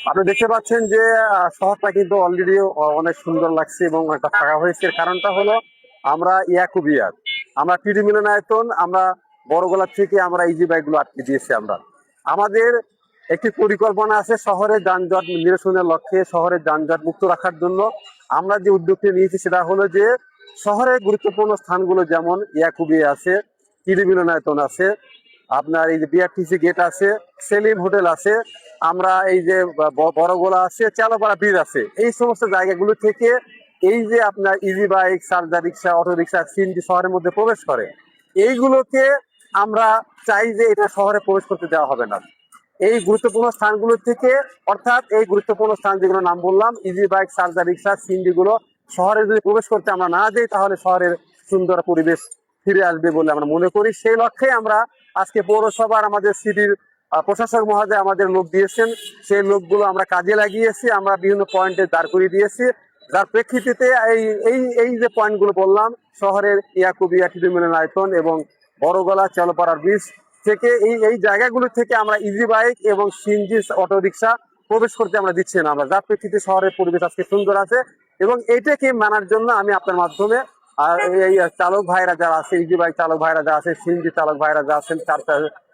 আপনি দেখতে পাচ্ছেন যে শহরটা কিন্তু অলরেডি অনেক সুন্দর লাগছে এবং একটা ফাঁকা হয়েছে। কারণটা হলো আমরা ইয়াকুবিয়ার, আমরা টিডি মিলনায়তন, আমরা বড়গোলা থেকে আমরা ইজি বাইক গুলো আটকে দিয়েছি। আমরা আমাদের একটি পরিকল্পনা আছে শহরের যানজট নিরসনের লক্ষ্যে, শহরের যানজট মুক্ত রাখার জন্য আমরা যে উদ্যোগটি নিয়েছি সেটা হলো যে শহরের গুরুত্বপূর্ণ স্থানগুলো যেমন ইয়াকুবিয়া আছে, টিডি মিলনায়তন আছে, আপনার এই যে বিআরটিসি গেট আছে, সেলিম হোটেল আছে, আমরা এই যে বড়গোলা আছে, চালোপাড়া ব্রিজ আছে, এই সমস্ত জায়গাগুলো থেকে এই যে আপনার ইজি বাইক, চার্জার রিক্সা, অটো রিক্সা, সিএনজি শহরের মধ্যে প্রবেশ করে, এইগুলোকে আমরা চাই যে এটা শহরে প্রবেশ করতে দেওয়া হবে না। এই গুরুত্বপূর্ণ স্থানগুলো থেকে, অর্থাৎ এই গুরুত্বপূর্ণ স্থান যেগুলো নাম বললাম, ইজি বাইক, চার্জার রিক্সা, সিএনজি গুলো শহরে যদি প্রবেশ করতে আমরা না দিই তাহলে শহরের সুন্দর পরিবেশ ফিরে আসবে বলে আমরা মনে করি। সেই লক্ষ্যে আমরা আজকে পৌরসভার আমাদের সিটির প্রশাসক মহোদয় আমাদের লোক দিয়েছেন, সেই লোকগুলো আমরা কাজে লাগিয়েছি, আমরা বিভিন্ন পয়েন্টে দাঁড় করিয়ে দিয়েছি, যার প্রেক্ষিতে এই এই এই যে পয়েন্টগুলো বললাম, শহরের ইয়াকুবিয়া, টিডি মিলনায়তন এবং বড়গোলা চালোপাড়ার ব্রিজ থেকে এই এই জায়গাগুলো থেকে আমরা ইজি বাইক এবং সিএনজি অটো রিক্সা প্রবেশ করতে আমরা দিচ্ছি না। আমরা যার প্রেক্ষিতে শহরের পরিবেশ আজকে সুন্দর আছে এবং এইটাকে মানার জন্য আমি আপনার মাধ্যমে আর এই চালক ভাইরা যারা আছে, ইজি বাইক চালক ভাইরা যারা আছে, সিএনজি চালক ভাইরা যারা আছেন,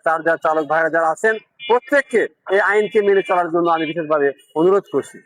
চার্জার চালক ভাইরা যারা আছেন, প্রত্যেককে এই আইনকে মেনে চলার জন্য আমি বিশেষভাবে অনুরোধ করছি।